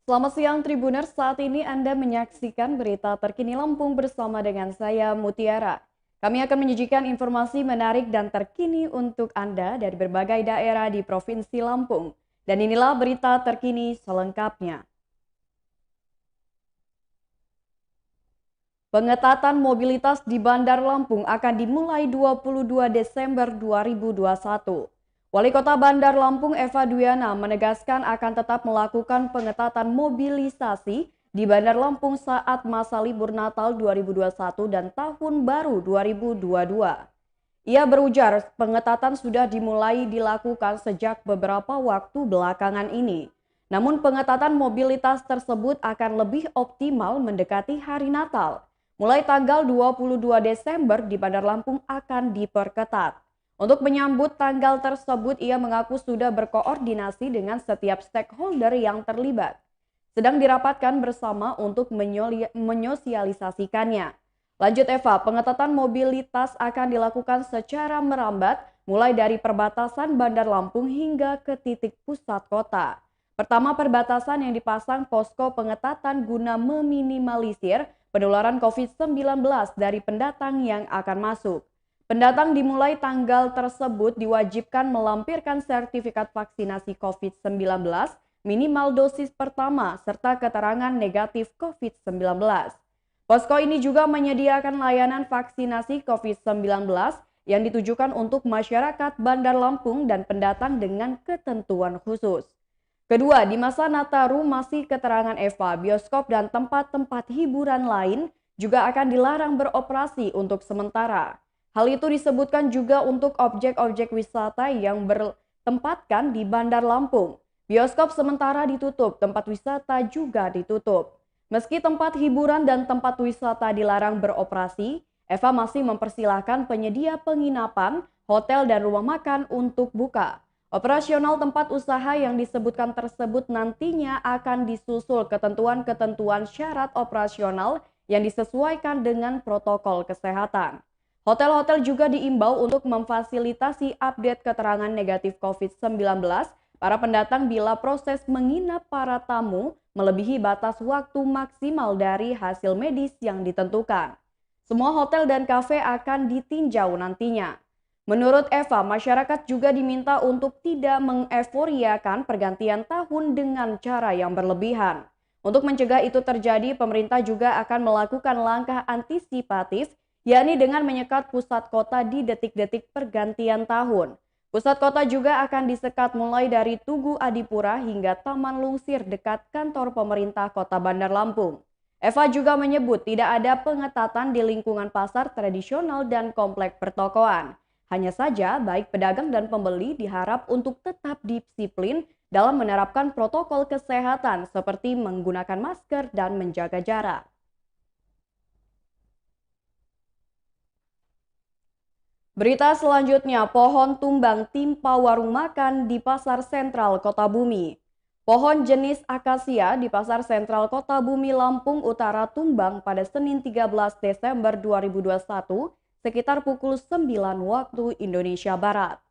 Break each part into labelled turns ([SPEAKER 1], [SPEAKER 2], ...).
[SPEAKER 1] Selamat siang Tribuners, saat ini Anda menyaksikan berita terkini Lampung bersama dengan saya Mutiara. Kami akan menyajikan informasi menarik dan terkini untuk Anda dari berbagai daerah di Provinsi Lampung. Dan inilah berita terkini selengkapnya. Pengetatan mobilitas di Bandar Lampung akan dimulai 22 Desember 2021. Wali Kota Bandar Lampung Eva Duyana menegaskan akan tetap melakukan pengetatan mobilisasi di Bandar Lampung saat masa libur Natal 2021 dan Tahun Baru 2022. Ia berujar pengetatan sudah dimulai dilakukan sejak beberapa waktu belakangan ini. Namun pengetatan mobilitas tersebut akan lebih optimal mendekati hari Natal. Mulai tanggal 22 Desember di Bandar Lampung akan diperketat. Untuk menyambut tanggal tersebut, ia mengaku sudah berkoordinasi dengan setiap stakeholder yang terlibat. Sedang dirapatkan bersama untuk menyosialisasikannya. Lanjut Eva, pengetatan mobilitas akan dilakukan secara merambat mulai dari perbatasan Bandar Lampung hingga ke titik pusat kota. Pertama, perbatasan yang dipasang posko pengetatan guna meminimalisir penularan COVID-19 dari pendatang yang akan masuk. Pendatang dimulai tanggal tersebut diwajibkan melampirkan sertifikat vaksinasi COVID-19 minimal dosis pertama serta keterangan negatif COVID-19. Posko ini juga menyediakan layanan vaksinasi COVID-19 yang ditujukan untuk masyarakat Bandar Lampung dan pendatang dengan ketentuan khusus. Kedua, di masa Nataru masih keterangan Eva, bioskop dan tempat-tempat hiburan lain juga akan dilarang beroperasi untuk sementara. Hal itu disebutkan juga untuk objek-objek wisata yang bertempatkan di Bandar Lampung. Bioskop sementara ditutup, tempat wisata juga ditutup. Meski tempat hiburan dan tempat wisata dilarang beroperasi, Eva masih mempersilahkan penyedia penginapan, hotel dan rumah makan untuk buka. Operasional tempat usaha yang disebutkan tersebut nantinya akan disusul ketentuan-ketentuan syarat operasional yang disesuaikan dengan protokol kesehatan. Hotel-hotel juga diimbau untuk memfasilitasi update keterangan negatif COVID-19 para pendatang bila proses menginap para tamu melebihi batas waktu maksimal dari hasil medis yang ditentukan. Semua hotel dan kafe akan ditinjau nantinya. Menurut Eva, masyarakat juga diminta untuk tidak mengeforiakan pergantian tahun dengan cara yang berlebihan. Untuk mencegah itu terjadi, pemerintah juga akan melakukan langkah antisipatif, yakni dengan menyekat pusat kota di detik-detik pergantian tahun. Pusat kota juga akan disekat mulai dari Tugu Adipura hingga Taman Lungsir dekat kantor pemerintah Kota Bandar Lampung. Eva juga menyebut tidak ada pengetatan di lingkungan pasar tradisional dan komplek pertokoan. Hanya saja baik pedagang dan pembeli diharap untuk tetap disiplin dalam menerapkan protokol kesehatan seperti menggunakan masker dan menjaga jarak. Berita selanjutnya, pohon tumbang timpa warung makan di Pasar Sentral Kota Bumi. Pohon jenis akasia di Pasar Sentral Kota Bumi Lampung Utara tumbang pada Senin 13 Desember 2021 sekitar pukul 9 waktu Indonesia Barat.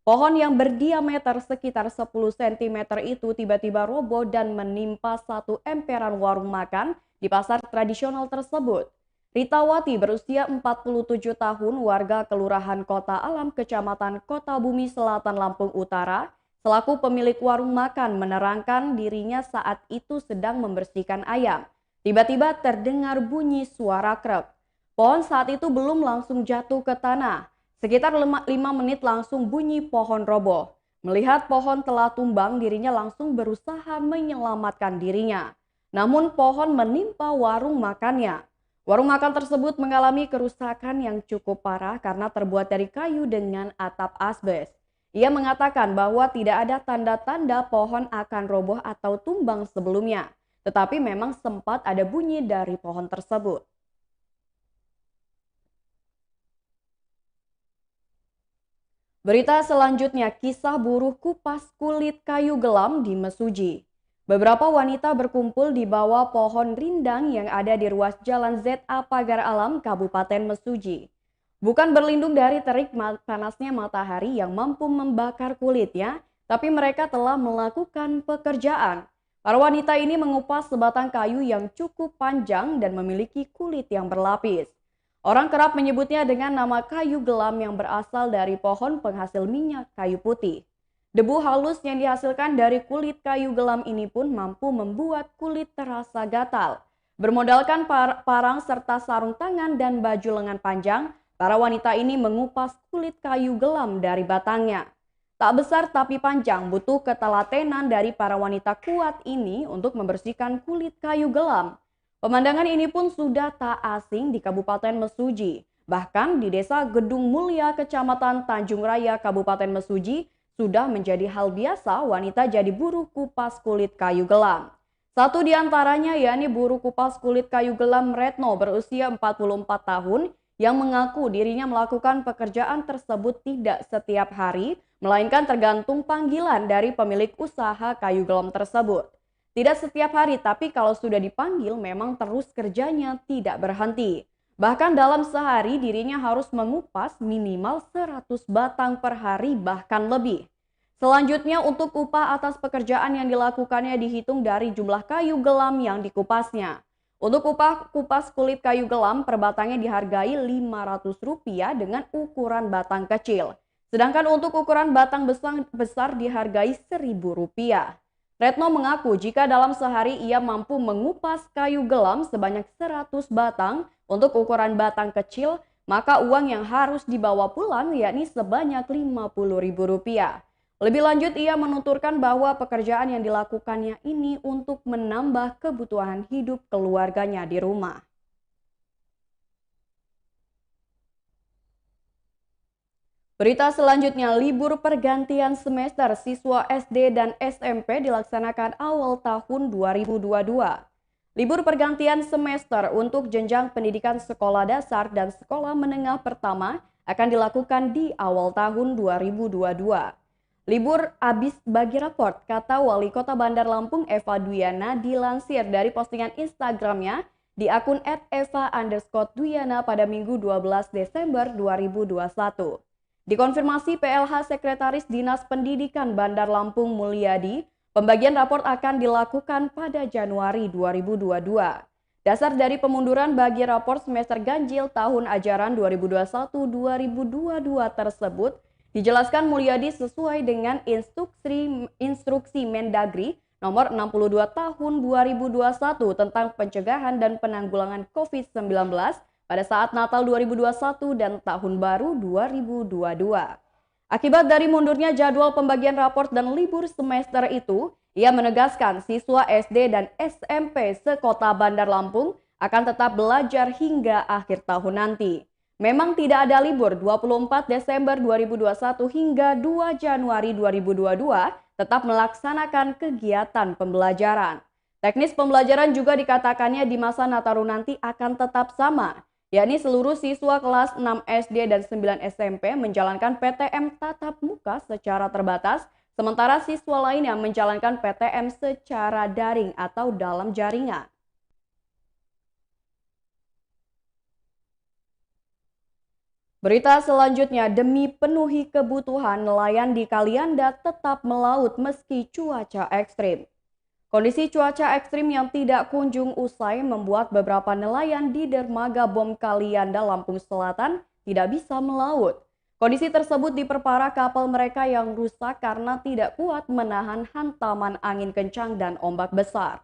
[SPEAKER 1] Pohon yang berdiameter sekitar 10 cm itu tiba-tiba roboh dan menimpa satu emperan warung makan di pasar tradisional tersebut. Ritawati berusia 47 tahun, warga Kelurahan Kota Alam, Kecamatan Kota Bumi Selatan, Lampung Utara, selaku pemilik warung makan menerangkan dirinya saat itu sedang membersihkan ayam. Tiba-tiba terdengar bunyi suara krek. Pohon saat itu belum langsung jatuh ke tanah. Sekitar 5 menit langsung bunyi pohon roboh. Melihat pohon telah tumbang, dirinya langsung berusaha menyelamatkan dirinya. Namun pohon menimpa warung makannya. Warung makan tersebut mengalami kerusakan yang cukup parah karena terbuat dari kayu dengan atap asbes. Ia mengatakan bahwa tidak ada tanda-tanda pohon akan roboh atau tumbang sebelumnya, tetapi memang sempat ada bunyi dari pohon tersebut. Berita selanjutnya, kisah buruh kupas kulit kayu gelam di Mesuji. Beberapa wanita berkumpul di bawah pohon rindang yang ada di ruas Jalan ZA Pagar Alam, Kabupaten Mesuji. Bukan berlindung dari terik panasnya matahari yang mampu membakar kulitnya, tapi mereka telah melakukan pekerjaan. Para wanita ini mengupas sebatang kayu yang cukup panjang dan memiliki kulit yang berlapis. Orang kerap menyebutnya dengan nama kayu gelam yang berasal dari pohon penghasil minyak kayu putih. Debu halus yang dihasilkan dari kulit kayu gelam ini pun mampu membuat kulit terasa gatal. Bermodalkan parang serta sarung tangan dan baju lengan panjang, para wanita ini mengupas kulit kayu gelam dari batangnya. Tak besar tapi panjang, butuh ketelatenan dari para wanita kuat ini untuk membersihkan kulit kayu gelam. Pemandangan ini pun sudah tak asing di Kabupaten Mesuji. Bahkan di Desa Gedung Mulia, Kecamatan Tanjung Raya, Kabupaten Mesuji, sudah menjadi hal biasa wanita jadi buruh kupas kulit kayu gelam. Satu di antaranya yakni buruh kupas kulit kayu gelam Retno berusia 44 tahun yang mengaku dirinya melakukan pekerjaan tersebut tidak setiap hari, melainkan tergantung panggilan dari pemilik usaha kayu gelam tersebut. Tidak setiap hari, tapi kalau sudah dipanggil memang terus kerjanya tidak berhenti. Bahkan dalam sehari dirinya harus mengupas minimal 100 batang per hari bahkan lebih. Selanjutnya untuk upah atas pekerjaan yang dilakukannya dihitung dari jumlah kayu gelam yang dikupasnya. Untuk upah kupas kulit kayu gelam per batangnya dihargai Rp500 dengan ukuran batang kecil. Sedangkan untuk ukuran batang besar dihargai Rp1.000. Retno mengaku jika dalam sehari ia mampu mengupas kayu gelam sebanyak 100 batang untuk ukuran batang kecil, maka uang yang harus dibawa pulang yakni sebanyak Rp50.000. Lebih lanjut, ia menuturkan bahwa pekerjaan yang dilakukannya ini untuk menambah kebutuhan hidup keluarganya di rumah. Berita selanjutnya, libur pergantian semester siswa SD dan SMP dilaksanakan awal tahun 2022. Libur pergantian semester untuk jenjang pendidikan sekolah dasar dan sekolah menengah pertama akan dilakukan di awal tahun 2022. Libur habis bagi raport, kata Wali Kota Bandar Lampung Eva Duyana dilansir dari postingan Instagramnya di akun @eva_duyana pada Minggu 12 Desember 2021. Dikonfirmasi PLH Sekretaris Dinas Pendidikan Bandar Lampung Mulyadi, pembagian raport akan dilakukan pada Januari 2022. Dasar dari pemunduran bagi raport semester ganjil tahun ajaran 2021-2022 tersebut, dijelaskan Mulyadi sesuai dengan instruksi Mendagri nomor 62 tahun 2021 tentang pencegahan dan penanggulangan COVID-19 pada saat Natal 2021 dan Tahun Baru 2022. Akibat dari mundurnya jadwal pembagian raport dan libur semester itu, ia menegaskan siswa SD dan SMP sekota Bandar Lampung akan tetap belajar hingga akhir tahun nanti. Memang tidak ada libur 24 Desember 2021 hingga 2 Januari 2022 tetap melaksanakan kegiatan pembelajaran. Teknis pembelajaran juga dikatakannya di masa Nataru nanti akan tetap sama, yakni seluruh siswa kelas 6 SD dan 9 SMP menjalankan PTM tatap muka secara terbatas, sementara siswa lainnya menjalankan PTM secara daring atau dalam jaringan. Berita selanjutnya, demi penuhi kebutuhan nelayan di Kalianda tetap melaut meski cuaca ekstrim. Kondisi cuaca ekstrim yang tidak kunjung usai membuat beberapa nelayan di dermaga Bom Kalianda, Lampung Selatan tidak bisa melaut. Kondisi tersebut diperparah kapal mereka yang rusak karena tidak kuat menahan hantaman angin kencang dan ombak besar.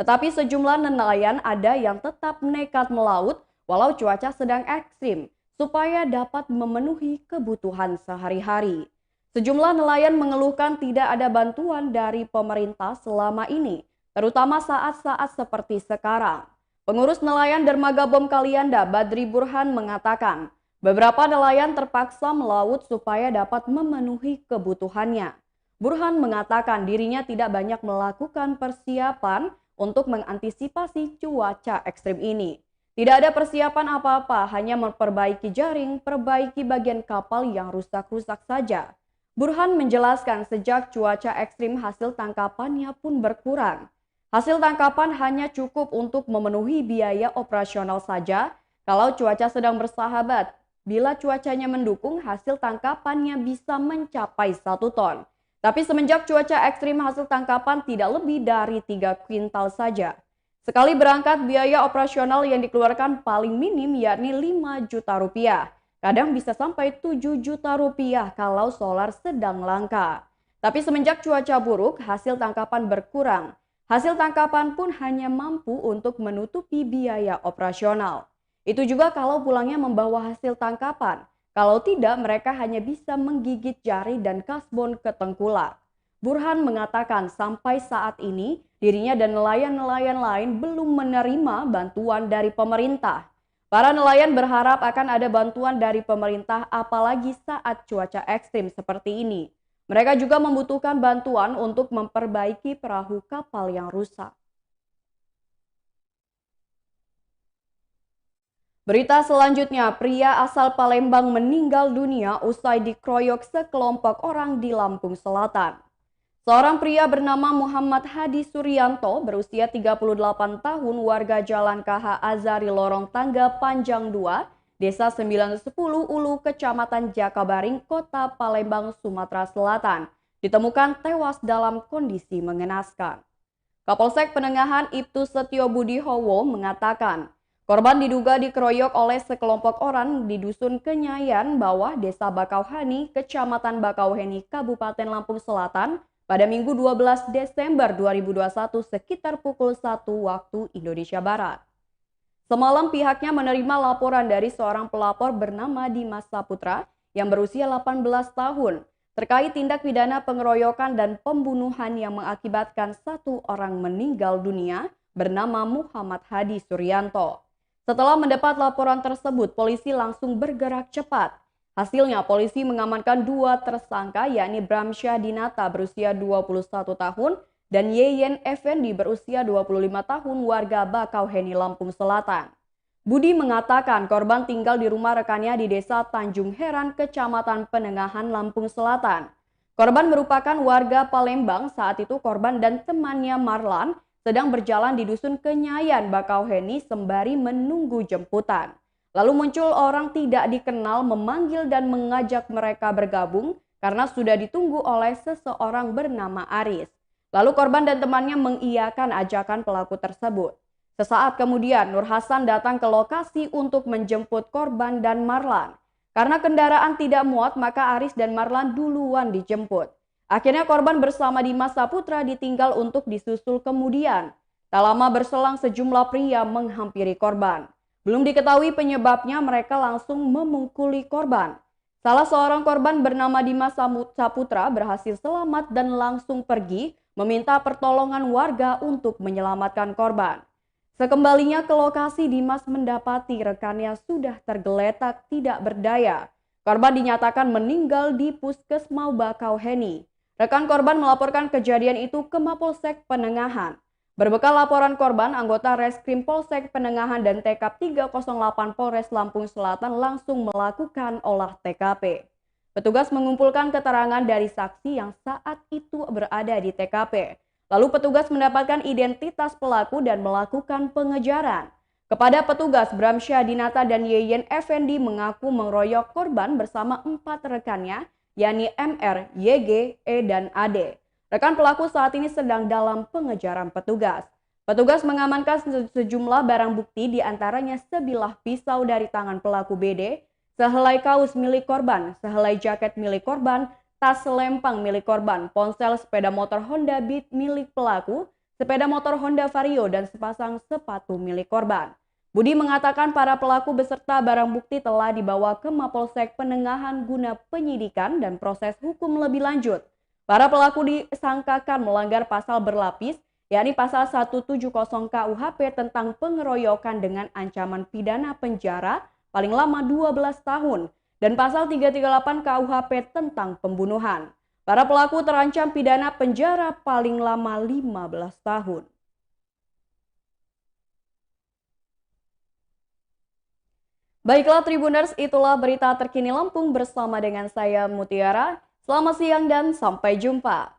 [SPEAKER 1] Tetapi sejumlah nelayan ada yang tetap nekat melaut walau cuaca sedang ekstrim, supaya dapat memenuhi kebutuhan sehari-hari. Sejumlah nelayan mengeluhkan tidak ada bantuan dari pemerintah selama ini, terutama saat-saat seperti sekarang. Pengurus nelayan dermaga Bom Kalianda, Badri Burhan, mengatakan beberapa nelayan terpaksa melaut supaya dapat memenuhi kebutuhannya. Burhan mengatakan dirinya tidak banyak melakukan persiapan untuk mengantisipasi cuaca ekstrim ini. Tidak ada persiapan apa-apa, hanya memperbaiki jaring, perbaiki bagian kapal yang rusak-rusak saja. Burhan menjelaskan sejak cuaca ekstrim hasil tangkapannya pun berkurang. Hasil tangkapan hanya cukup untuk memenuhi biaya operasional saja. Kalau cuaca sedang bersahabat, bila cuacanya mendukung hasil tangkapannya bisa mencapai 1 ton. Tapi semenjak cuaca ekstrim hasil tangkapan tidak lebih dari 3 kuintal saja. Sekali berangkat biaya operasional yang dikeluarkan paling minim yakni 5 juta rupiah. Kadang bisa sampai 7 juta rupiah kalau solar sedang langka. Tapi semenjak cuaca buruk hasil tangkapan berkurang. Hasil tangkapan pun hanya mampu untuk menutupi biaya operasional. Itu juga kalau pulangnya membawa hasil tangkapan. Kalau tidak, mereka hanya bisa menggigit jari dan kasbon ke tengkulak. Burhan mengatakan sampai saat ini dirinya dan nelayan-nelayan lain belum menerima bantuan dari pemerintah. Para nelayan berharap akan ada bantuan dari pemerintah apalagi saat cuaca ekstrim seperti ini. Mereka juga membutuhkan bantuan untuk memperbaiki perahu kapal yang rusak. Berita selanjutnya, pria asal Palembang meninggal dunia usai dikeroyok sekelompok orang di Lampung Selatan. Seorang pria bernama Muhammad Hadi Suryanto berusia 38 tahun warga Jalan KH Azari Lorong Tangga Panjang 2, Desa 910 Ulu, Kecamatan Jakabaring, Kota Palembang, Sumatera Selatan, ditemukan tewas dalam kondisi mengenaskan. Kapolsek Penengahan Ibtu Setio Budi Howo mengatakan, korban diduga dikeroyok oleh sekelompok orang di Dusun Kenyayan Bawah, Desa Bakauheni, Kecamatan Bakauheni, Kabupaten Lampung Selatan, pada Minggu 12 Desember 2021 sekitar pukul 1 waktu Indonesia Barat. Semalam pihaknya menerima laporan dari seorang pelapor bernama Dimas Saputra yang berusia 18 tahun terkait tindak pidana pengeroyokan dan pembunuhan yang mengakibatkan satu orang meninggal dunia bernama Muhammad Hadi Suryanto. Setelah mendapat laporan tersebut, polisi langsung bergerak cepat. Hasilnya, polisi mengamankan 2 tersangka yakni Bramsyah Dinata berusia 21 tahun dan Yeyen Effendi berusia 25 tahun warga Bakauheni, Lampung Selatan. Budi mengatakan korban tinggal di rumah rekannya di Desa Tanjung Heran, Kecamatan Penengahan, Lampung Selatan. Korban merupakan warga Palembang. Saat itu korban dan temannya Marlan sedang berjalan di Dusun Kenyayan, Bakauheni sembari menunggu jemputan. Lalu muncul orang tidak dikenal memanggil dan mengajak mereka bergabung karena sudah ditunggu oleh seseorang bernama Aris. Lalu korban dan temannya mengiyakan ajakan pelaku tersebut. Sesaat kemudian Nur Hasan datang ke lokasi untuk menjemput korban dan Marlan. Karena kendaraan tidak muat maka Aris dan Marlan duluan dijemput. Akhirnya korban bersama Dimas Saputra ditinggal untuk disusul kemudian. Tak lama berselang sejumlah pria menghampiri korban. Belum diketahui penyebabnya mereka langsung memukuli korban. Salah seorang korban bernama Dimas Saputra berhasil selamat dan langsung pergi meminta pertolongan warga untuk menyelamatkan korban. Sekembalinya ke lokasi, Dimas mendapati rekannya sudah tergeletak tidak berdaya. Korban dinyatakan meninggal di Puskesmas Bakauheni. Rekan korban melaporkan kejadian itu ke Mapolsek Penengahan. Berbekal laporan korban, anggota Reskrim Polsek Penengahan dan TK 308 Polres Lampung Selatan langsung melakukan olah TKP. Petugas mengumpulkan keterangan dari saksi yang saat itu berada di TKP. Lalu petugas mendapatkan identitas pelaku dan melakukan pengejaran. Kepada petugas, Bramsyah Dinata dan Yeyen Effendi mengaku mengeroyok korban bersama 4 rekannya, yakni MR, YG, E, dan AD. Rekan pelaku saat ini sedang dalam pengejaran petugas. Petugas mengamankan sejumlah barang bukti diantaranya sebilah pisau dari tangan pelaku BD, sehelai kaos milik korban, sehelai jaket milik korban, tas selempang milik korban, ponsel sepeda motor Honda Beat milik pelaku, sepeda motor Honda Vario, dan sepasang sepatu milik korban. Budi mengatakan para pelaku beserta barang bukti telah dibawa ke Mapolsek Penengahan guna penyidikan dan proses hukum lebih lanjut. Para pelaku disangkakan melanggar pasal berlapis, yakni pasal 170 KUHP tentang pengeroyokan dengan ancaman pidana penjara paling lama 12 tahun dan pasal 338 KUHP tentang pembunuhan. Para pelaku terancam pidana penjara paling lama 15 tahun. Baiklah Tribuners, itulah berita terkini Lampung bersama dengan saya Mutiara. Selamat siang dan sampai jumpa.